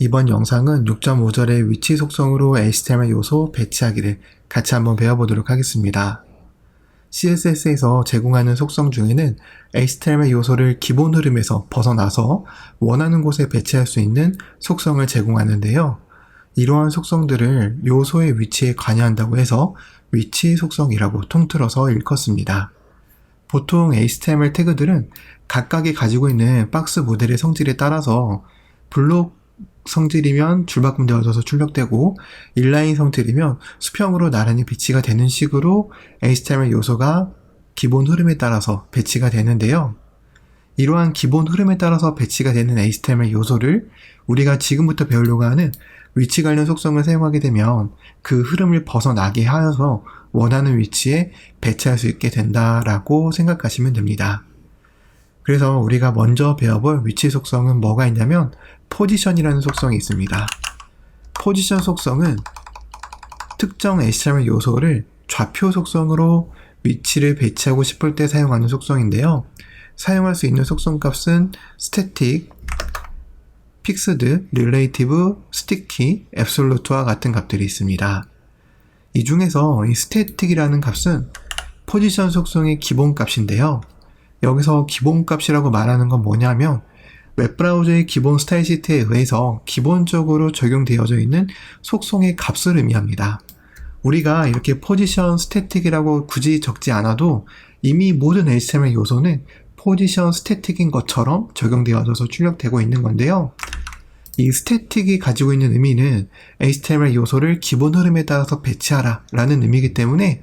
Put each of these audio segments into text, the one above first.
이번 영상은 6.5절의 위치 속성으로 HTML 요소 배치하기를 같이 한번 배워보도록 하겠습니다. CSS에서 제공하는 속성 중에는 HTML 요소를 기본 흐름에서 벗어나서 원하는 곳에 배치할 수 있는 속성을 제공하는데요. 이러한 속성들을 요소의 위치에 관여한다고 해서 위치 속성이라고 통틀어서 일컫습니다. 보통 HTML 태그들은 각각이 가지고 있는 박스 모델의 성질에 따라서 블록 성질이면 줄바꿈 되어져서 출력되고 인라인 성질이면 수평으로 나란히 배치가 되는 식으로 HTML 요소가 기본 흐름에 따라서 배치가 되는데요. 이러한 기본 흐름에 따라서 배치가 되는 HTML 요소를 우리가 지금부터 배우려고 하는 위치 관련 속성을 사용하게 되면 그 흐름을 벗어나게 하여서 원하는 위치에 배치할 수 있게 된다라고 생각하시면 됩니다. 그래서 우리가 먼저 배워볼 위치 속성은 뭐가 있냐면 포지션이라는 속성이 있습니다. 포지션 속성은 특정 HTML 요소를 좌표 속성으로 위치를 배치하고 싶을 때 사용하는 속성인데요. 사용할 수 있는 속성 값은 static, fixed, relative, sticky, absolute와 같은 값들이 있습니다. 이 중에서 이 static이라는 값은 포지션 속성의 기본 값인데요. 여기서 기본 값이라고 말하는 건 뭐냐면 웹브라우저의 기본 스타일 시트에 의해서 기본적으로 적용되어져 있는 속성의 값을 의미합니다. 우리가 이렇게 포지션 스태틱이라고 굳이 적지 않아도 이미 모든 HTML 요소는 포지션 스태틱인 것처럼 적용되어져서 출력되고 있는 건데요. 이 스태틱이 가지고 있는 의미는 HTML 요소를 기본 흐름에 따라서 배치하라 라는 의미이기 때문에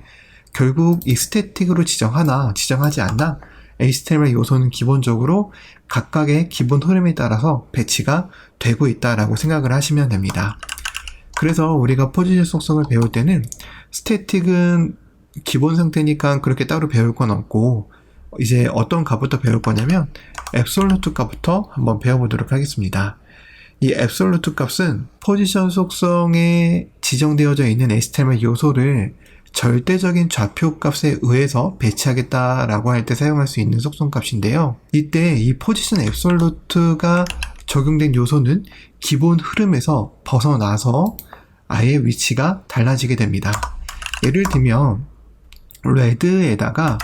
결국 이 스태틱으로 지정하나 지정하지 않나 HTML 요소는 기본적으로 각각의 기본 흐름에 따라서 배치가 되고 있다라고 생각을 하시면 됩니다. 그래서 우리가 포지션 속성을 배울 때는 스태틱은 기본 상태니까 그렇게 따로 배울 건 없고 이제 어떤 값부터 배울 거냐면 앱솔루트 값부터 한번 배워보도록 하겠습니다. 이 앱솔루트 값은 포지션 속성에 지정되어져 있는 HTML 요소를 절대적인 좌표 값에 의해서 배치하겠다라고 할 때 사용할 수 있는 속성 값인데요. 이때 이 포지션 앱솔루트가 적용된 요소는 기본 흐름에서 벗어나서 아예 위치가 달라지게 됩니다. 예를 들면 레드에다가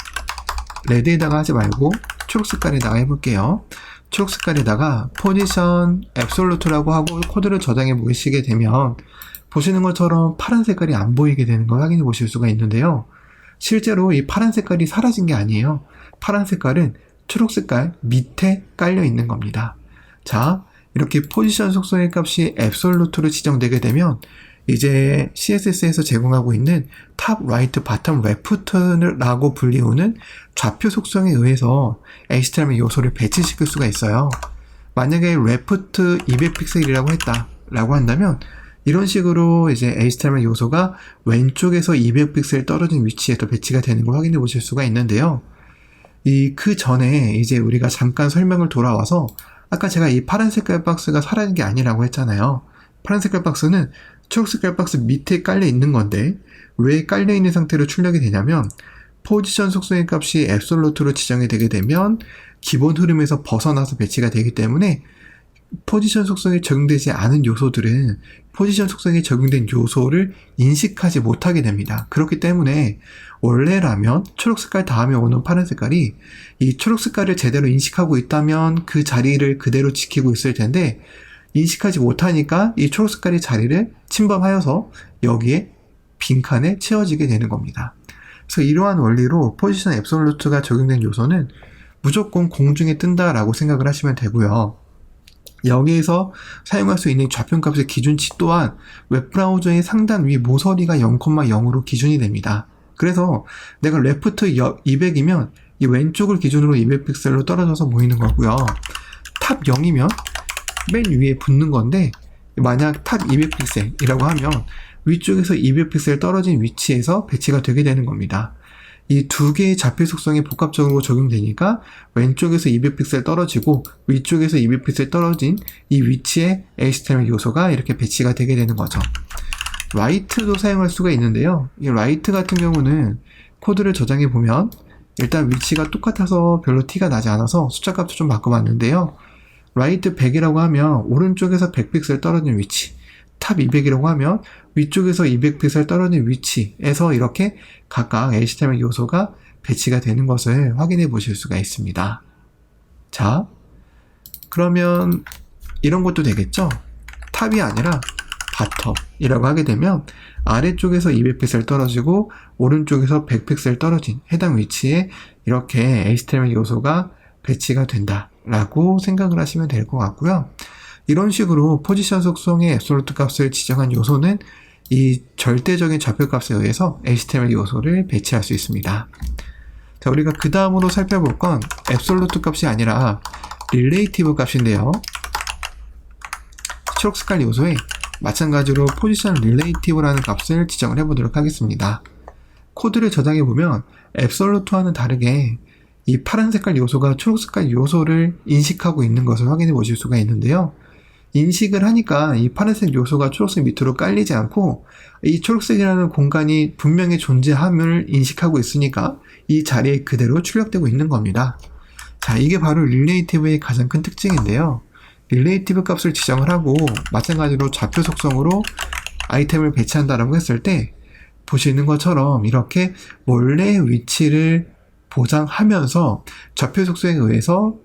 하지 말고 초록 색깔에다가 해볼게요. 초록 색깔에다가 포지션 앱솔루트라고 하고 코드를 저장해 보시게 되면 보시는 것처럼 파란 색깔이 안 보이게 되는 걸 확인해 보실 수가 있는데요. 실제로 이 파란 색깔이 사라진 게 아니에요. 파란 색깔은 초록 색깔 밑에 깔려 있는 겁니다. 자, 이렇게 포지션 속성의 값이 앱솔루트로 지정되게 되면 이제 CSS에서 제공하고 있는 탑, 라이트, 바텀, 레프트라고 불리우는 좌표 속성에 의해서 HTML 요소를 배치시킬 수가 있어요. 만약에 레프트 200픽셀이라고 했다라고 한다면 이런 식으로 이제 HTML 요소가 왼쪽에서 200픽셀 떨어진 위치에서 배치가 되는 걸 확인해 보실 수가 있는데요. 그 전에 이제 우리가 잠깐 설명을 돌아와서 아까 제가 이 파란 색깔 박스가 사라진 게 아니라고 했잖아요. 파란 색깔 박스는 초록 색깔 박스 밑에 깔려 있는 건데 왜 깔려 있는 상태로 출력이 되냐면 포지션 속성의 값이 앱솔루트로 지정이 되게 되면 기본 흐름에서 벗어나서 배치가 되기 때문에 포지션 속성에 적용되지 않은 요소들은 포지션 속성에 적용된 요소를 인식하지 못하게 됩니다. 그렇기 때문에 원래라면 초록 색깔 다음에 오는 파란 색깔이 이 초록 색깔을 제대로 인식하고 있다면 그 자리를 그대로 지키고 있을 텐데 인식하지 못하니까 이 초록 색깔의 자리를 침범하여서 여기에 빈칸에 채워지게 되는 겁니다. 그래서 이러한 원리로 포지션 앱솔루트가 적용된 요소는 무조건 공중에 뜬다라고 생각을 하시면 되고요. 여기에서 사용할 수 있는 좌표값의 기준치 또한 웹브라우저의 상단 위 모서리가 0,0으로 기준이 됩니다. 그래서 내가 레프트 200이면 이 왼쪽을 기준으로 200픽셀로 떨어져서 보이는 거고요. 탑 0이면 맨 위에 붙는 건데 만약 탑 200픽셀이라고 하면 위쪽에서 200픽셀 떨어진 위치에서 배치가 되게 되는 겁니다. 이 두 개의 좌표 속성이 복합적으로 적용되니까 왼쪽에서 200픽셀 떨어지고 위쪽에서 200픽셀 떨어진 이 위치에 HTML 요소가 이렇게 배치가 되게 되는 거죠. 라이트도 사용할 수가 있는데요. 이 라이트 같은 경우는 코드를 저장해 보면 일단 위치가 똑같아서 별로 티가 나지 않아서 숫자 값도 좀 바꿔봤는데요. 라이트 100이라고 하면 오른쪽에서 100픽셀 떨어진 위치, 탑 200이라고 하면 위쪽에서 200픽셀 떨어진 위치에서 이렇게 각각 HTML 요소가 배치가 되는 것을 확인해 보실 수가 있습니다. 자, 그러면 이런 것도 되겠죠? 탑이 아니라 바텀이라고 하게 되면 아래쪽에서 200픽셀 떨어지고 오른쪽에서 100픽셀 떨어진 해당 위치에 이렇게 HTML 요소가 배치가 된다라고 생각을 하시면 될 것 같고요. 이런 식으로 포지션 속성의 앱솔루트 값을 지정한 요소는 이 절대적인 좌표값에 의해서 HTML 요소를 배치할 수 있습니다. 자, 우리가 그 다음으로 살펴볼 건 앱솔루트 값이 아니라 릴레이티브 값인데요. 초록색깔 요소에 마찬가지로 포지션 릴레이티브라는 값을 지정을 해보도록 하겠습니다. 코드를 저장해보면 앱솔루트와는 다르게 이 파란 색깔 요소가 초록색깔 요소를 인식하고 있는 것을 확인해 보실 수가 있는데요. 인식을 하니까 이 파란색 요소가 초록색 밑으로 깔리지 않고 이 초록색이라는 공간이 분명히 존재함을 인식하고 있으니까 이 자리에 그대로 출력되고 있는 겁니다. 자, 이게 바로 릴레이티브의 가장 큰 특징인데요. 릴레이티브 값을 지정을 하고 마찬가지로 좌표 속성으로 아이템을 배치한다라고 했을 때 보시는 것처럼 이렇게 원래 위치를 보장하면서 좌표 속성에 의해서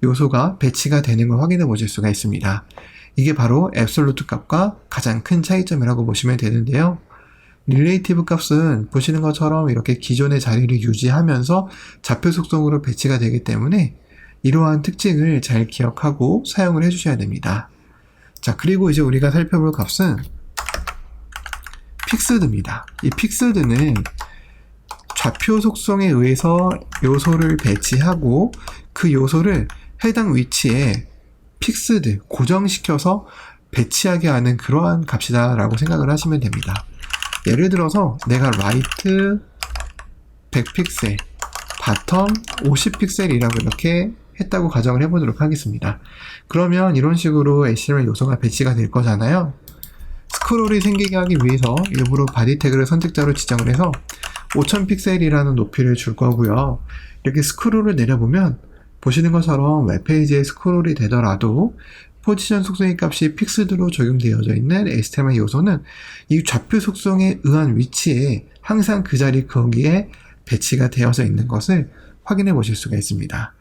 요소가 배치가 되는 걸 확인해 보실 수가 있습니다. 이게 바로 앱솔루트 값과 가장 큰 차이점이라고 보시면 되는데요. 릴레이티브 값은 보시는 것처럼 이렇게 기존의 자리를 유지하면서 좌표 속성으로 배치가 되기 때문에 이러한 특징을 잘 기억하고 사용을 해주셔야 됩니다. 자, 그리고 이제 우리가 살펴볼 값은 픽스드입니다. 이 픽스드는 좌표 속성에 의해서 요소를 배치하고 그 요소를 해당 위치에 픽스드, 고정시켜서 배치하게 하는 그러한 값이다 라고 생각을 하시면 됩니다. 예를 들어서 내가 라이트 100픽셀, 바텀 50픽셀이라고 이렇게 했다고 가정을 해보도록 하겠습니다. 그러면 이런 식으로 HTML 요소가 배치가 될 거잖아요. 스크롤이 생기게 하기 위해서 일부러 바디 태그를 선택자로 지정을 해서 5000픽셀이라는 높이를 줄 거고요. 이렇게 스크롤을 내려보면 보시는 것처럼 웹페이지에 스크롤이 되더라도 포지션 속성의 값이 픽스드로 적용되어져 있는 HTML 요소는 이 좌표 속성에 의한 위치에 항상 그 자리 거기에 배치가 되어져 있는 것을 확인해 보실 수가 있습니다.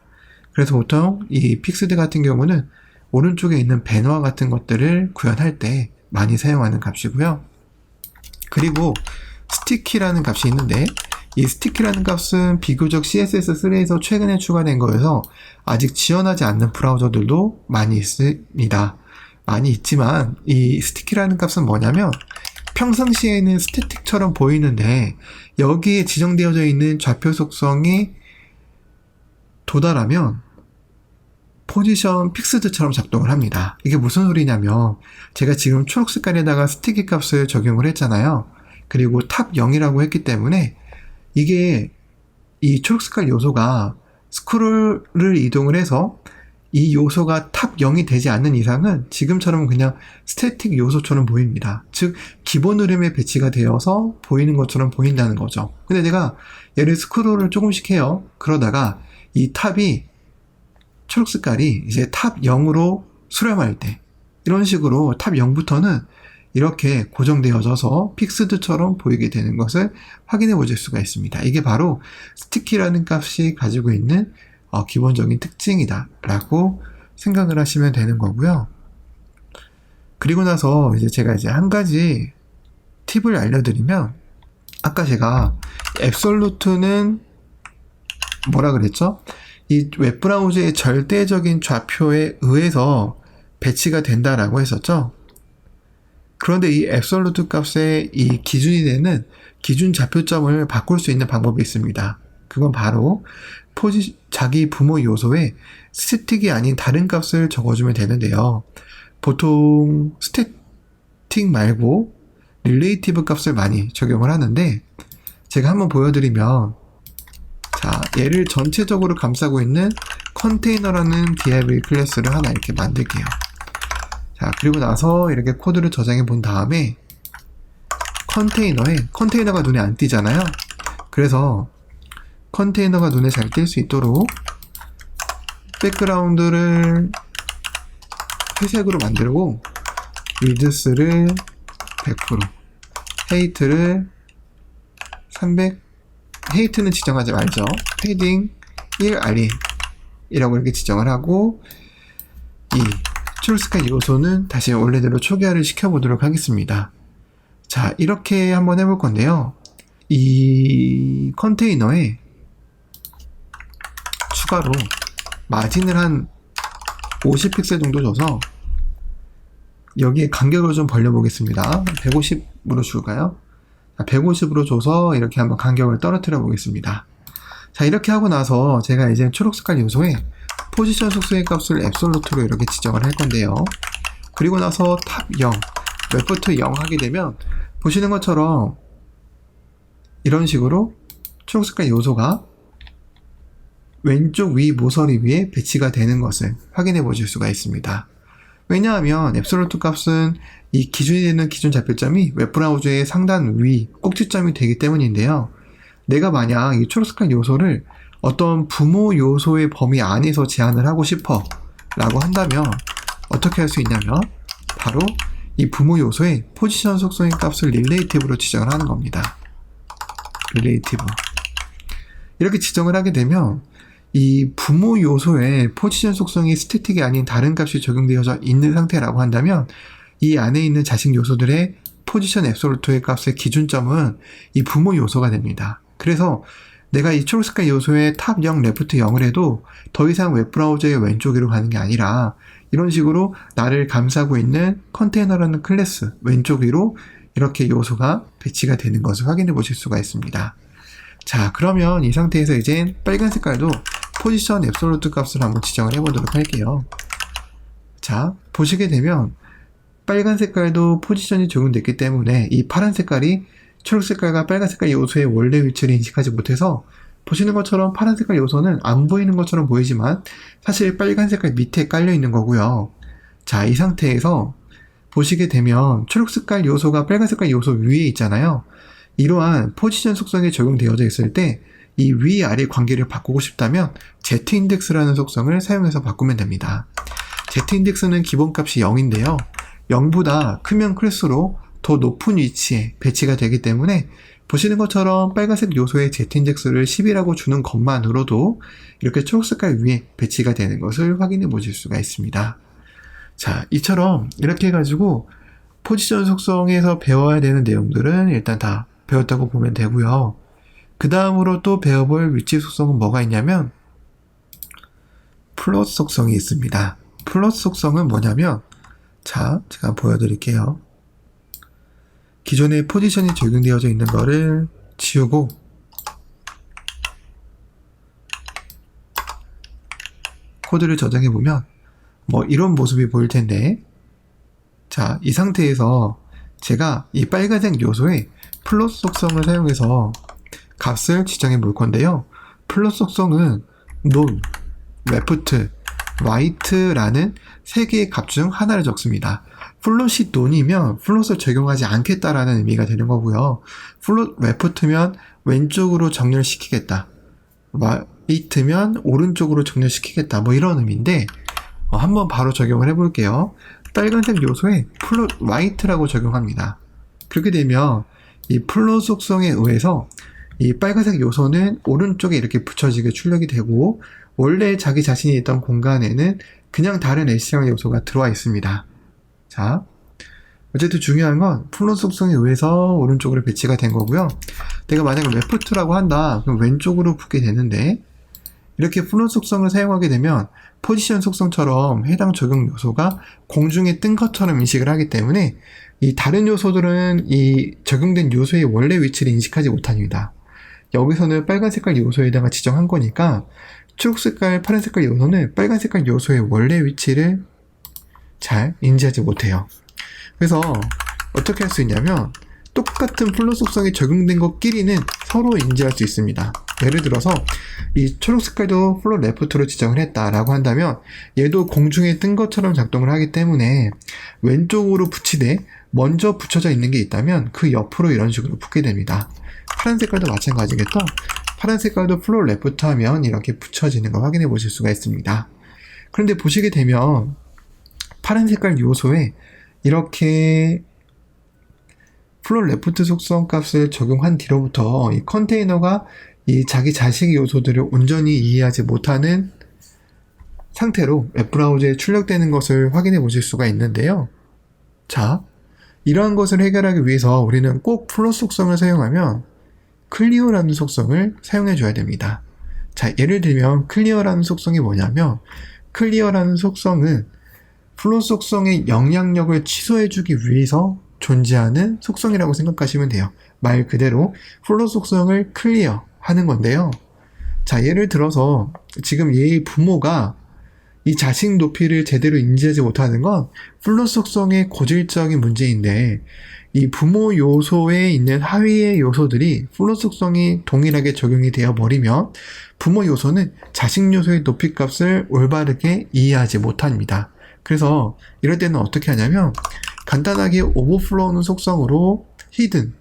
그래서 보통 이 픽스드 같은 경우는 오른쪽에 있는 배너와 같은 것들을 구현할 때 많이 사용하는 값이고요. 그리고 스티키라는 값이 있는데 이 스티키라는 값은 비교적 CSS3에서 최근에 추가된 거여서 아직 지원하지 않는 브라우저들도 많이 있습니다. 많이 있지만 이 스티키라는 값은 뭐냐면 평상시에는 스태틱처럼 보이는데 여기에 지정되어져 있는 좌표 속성이 도달하면 포지션 픽스드처럼 작동을 합니다. 이게 무슨 소리냐면 제가 지금 초록 색깔에다가 스티키 값을 적용을 했잖아요. 그리고 탑 0이라고 했기 때문에 이게 이 초록 색깔 요소가 스크롤을 이동을 해서 이 요소가 탑 0이 되지 않는 이상은 지금처럼 그냥 스태틱 요소처럼 보입니다. 즉 기본 흐름에 배치가 되어서 보이는 것처럼 보인다는 거죠. 근데 내가 얘를 스크롤을 조금씩 해요. 그러다가 이 탑이 초록 색깔이 이제 탑 0으로 수렴할 때 이런 식으로 탑 0부터는 이렇게 고정되어져서 픽스드처럼 보이게 되는 것을 확인해 보실 수가 있습니다. 이게 바로 스티키라는 값이 가지고 있는 기본적인 특징이다 라고 생각을 하시면 되는 거고요. 그리고 나서 이제 제가 이제 한 가지 팁을 알려드리면 아까 제가 앱솔루트는 뭐라 그랬죠? 이 웹브라우저의 절대적인 좌표에 의해서 배치가 된다라고 했었죠. 그런데 이 앱솔루트 값의 이 기준이 되는 기준 좌표점을 바꿀 수 있는 방법이 있습니다. 그건 바로 자기 부모 요소에 스태틱이 아닌 다른 값을 적어주면 되는데요. 보통 스태틱 말고 릴레이티브 값을 많이 적용을 하는데 제가 한번 보여드리면 자, 얘를 전체적으로 감싸고 있는 컨테이너라는 div 클래스를 하나 이렇게 만들게요. 자, 그리고 나서 이렇게 코드를 저장해 본 다음에 컨테이너가 눈에 안 띄잖아요. 그래서 컨테이너가 눈에 잘 띌 수 있도록 백그라운드를 회색으로 만들고 위드스를 100%, 헤이트를 300, 헤이트는 지정하지 말죠. 패딩 1알인 이라고 이렇게 지정을 하고, 이 초록색깔 요소는 다시 원래대로 초기화를 시켜보도록 하겠습니다. 자, 이렇게 한번 해볼 건데요. 이 컨테이너에 추가로 마진을 한 50픽셀 정도 줘서 여기에 간격을 좀 벌려보겠습니다. 150으로 줄까요? 150으로 줘서 이렇게 한번 간격을 떨어뜨려 보겠습니다. 자, 이렇게 하고 나서 제가 이제 초록색깔 요소에 포지션 속성의 값을 앱솔루트로 이렇게 지정을 할 건데요. 그리고 나서 탑 0, 레프트 0 하게 되면 보시는 것처럼 이런 식으로 초록색깔 요소가 왼쪽 위 모서리 위에 배치가 되는 것을 확인해 보실 수가 있습니다. 왜냐하면 앱솔루트 값은 이 기준이 되는 기준 좌표점이 웹브라우저의 상단 위 꼭지점이 되기 때문인데요. 내가 만약 이 초록색깔 요소를 어떤 부모 요소의 범위 안에서 제한을 하고 싶어 라고 한다면 어떻게 할 수 있냐면 바로 이 부모 요소의 포지션 속성의 값을 릴레이티브로 지정을 하는 겁니다. 릴레이티브. 이렇게 지정을 하게 되면 이 부모 요소의 포지션 속성이 스태틱이 아닌 다른 값이 적용되어져 있는 상태라고 한다면 이 안에 있는 자식 요소들의 포지션 앱솔루트의 값의 기준점은 이 부모 요소가 됩니다. 그래서 내가 이 초록색깔 요소의 탑 0, 레프트 0을 해도 더 이상 웹브라우저의 왼쪽 위로 가는 게 아니라 이런 식으로 나를 감싸고 있는 컨테이너라는 클래스 왼쪽 위로 이렇게 요소가 배치가 되는 것을 확인해 보실 수가 있습니다. 자, 그러면 이 상태에서 이제 빨간 색깔도 포지션 앱솔루트 값을 한번 지정을 해보도록 할게요. 자, 보시게 되면 빨간 색깔도 포지션이 적용됐기 때문에 이 파란 색깔이 초록 색깔과 빨간 색깔 요소의 원래 위치를 인식하지 못해서 보시는 것처럼 파란 색깔 요소는 안 보이는 것처럼 보이지만 사실 빨간 색깔 밑에 깔려 있는 거고요. 자, 이 상태에서 보시게 되면 초록 색깔 요소가 빨간 색깔 요소 위에 있잖아요. 이러한 포지션 속성이 적용되어져 있을 때 이 위아래 관계를 바꾸고 싶다면 Z인덱스라는 속성을 사용해서 바꾸면 됩니다. Z인덱스는 기본값이 0인데요. 0보다 크면 클수록 더 높은 위치에 배치가 되기 때문에 보시는 것처럼 빨간색 요소의 Z인덱스를 10이라고 주는 것만으로도 이렇게 초록색깔 위에 배치가 되는 것을 확인해 보실 수가 있습니다. 자, 이처럼 이렇게 해가지고 포지션 속성에서 배워야 되는 내용들은 일단 다 배웠다고 보면 되고요. 그 다음으로 또 배워볼 위치 속성은 뭐가 있냐면 플롯 속성이 있습니다. 플롯 속성은 뭐냐면, 자, 제가 보여드릴게요. 기존에 포지션이 적용되어져 있는 거를 지우고 코드를 저장해보면 뭐 이런 모습이 보일 텐데, 자, 이 상태에서 제가 이 빨간색 요소에 플롯 속성을 사용해서 값을 지정해 볼 건데요. 플롯 속성은 none, left, right라는 세 개의 값 중 하나를 적습니다. 플롯이 none이면 플롯을 적용하지 않겠다라는 의미가 되는 거고요. 플롯 left면 왼쪽으로 정렬시키겠다, right면 오른쪽으로 정렬시키겠다, 뭐 이런 의미인데 한번 바로 적용을 해볼게요. 빨간색 요소에 플롯 right라고 적용합니다. 그렇게 되면 이 플롯 속성에 의해서 이 빨간색 요소는 오른쪽에 이렇게 붙여지게 출력이 되고 원래 자기 자신이 있던 공간에는 그냥 다른 HTML 요소가 들어와 있습니다. 자, 어쨌든 중요한 건 플롯 속성에 의해서 오른쪽으로 배치가 된 거고요. 내가 만약에 레프트라고 한다, 그럼 왼쪽으로 붙게 되는데 이렇게 플롯 속성을 사용하게 되면 포지션 속성처럼 해당 적용 요소가 공중에 뜬 것처럼 인식을 하기 때문에 이 다른 요소들은 이 적용된 요소의 원래 위치를 인식하지 못합니다. 여기서는 빨간 색깔 요소에다가 지정한 거니까 초록 색깔, 파란 색깔 요소는 빨간 색깔 요소의 원래 위치를 잘 인지하지 못해요. 그래서 어떻게 할 수 있냐면 똑같은 플롯 속성이 적용된 것끼리는 서로 인지할 수 있습니다. 예를 들어서 이 초록 색깔도 플롯 레프트로 지정을 했다라고 한다면 얘도 공중에 뜬 것처럼 작동을 하기 때문에 왼쪽으로 붙이되 먼저 붙여져 있는 게 있다면 그 옆으로 이런 식으로 붙게 됩니다. 파란 색깔도 마찬가지겠죠? 파란 색깔도 플롯 레프트 하면 이렇게 붙여지는 걸 확인해 보실 수가 있습니다. 그런데 보시게 되면 파란 색깔 요소에 이렇게 플롯 레프트 속성 값을 적용한 뒤로부터 이 컨테이너가 이 자기 자식 요소들을 온전히 이해하지 못하는 상태로 웹브라우저에 출력되는 것을 확인해 보실 수가 있는데요. 자, 이러한 것을 해결하기 위해서 우리는 꼭 플롯 속성을 사용하면 클리어라는 속성을 사용해 줘야 됩니다. 자, 예를 들면 클리어라는 속성이 뭐냐면, 클리어라는 속성은 플롯 속성의 영향력을 취소해 주기 위해서 존재하는 속성이라고 생각하시면 돼요. 말 그대로 플롯 속성을 클리어 하는 건데요. 자, 예를 들어서 지금 얘의 부모가 이 자식 높이를 제대로 인지하지 못하는 건 플롯 속성의 고질적인 문제인데, 이 부모 요소에 있는 하위의 요소들이 플롯 속성이 동일하게 적용이 되어 버리면 부모 요소는 자식 요소의 높이 값을 올바르게 이해하지 못합니다. 그래서 이럴 때는 어떻게 하냐면 간단하게 오버플로우는 속성으로 히든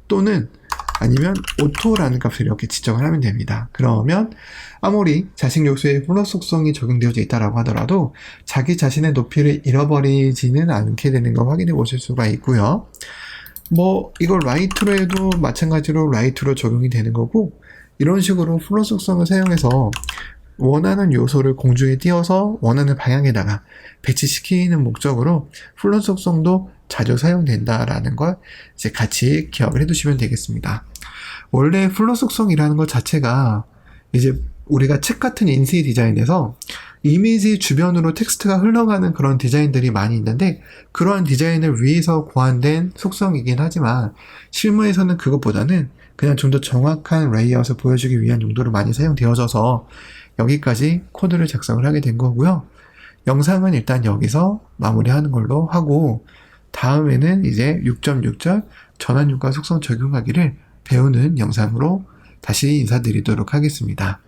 또는 아니면 오토라는 값을 이렇게 지정을 하면 됩니다. 그러면 아무리 자식 요소에 플롯 속성이 적용되어져 있다라고 하더라도 자기 자신의 높이를 잃어버리지는 않게 되는 걸 확인해 보실 수가 있고요. 뭐 이걸 라이트로 해도 마찬가지로 라이트로 적용이 되는 거고, 이런 식으로 플롯 속성을 사용해서 원하는 요소를 공중에 띄워서 원하는 방향에다가 배치시키는 목적으로 플롯 속성도 자주 사용된다라는 걸 이제 같이 기억을 해두시면 되겠습니다. 원래 플롯 속성이라는 것 자체가 이제 우리가 책 같은 인쇄 디자인에서 이미지 주변으로 텍스트가 흘러가는 그런 디자인들이 많이 있는데, 그러한 디자인을 위해서 고안된 속성이긴 하지만 실무에서는 그것보다는 그냥 좀 더 정확한 레이아웃을 보여주기 위한 용도로 많이 사용되어져서 여기까지 코드를 작성을 하게 된 거고요. 영상은 일단 여기서 마무리하는 걸로 하고, 다음에는 이제 6.6절 전환율과 속성 적용하기를 배우는 영상으로 다시 인사드리도록 하겠습니다.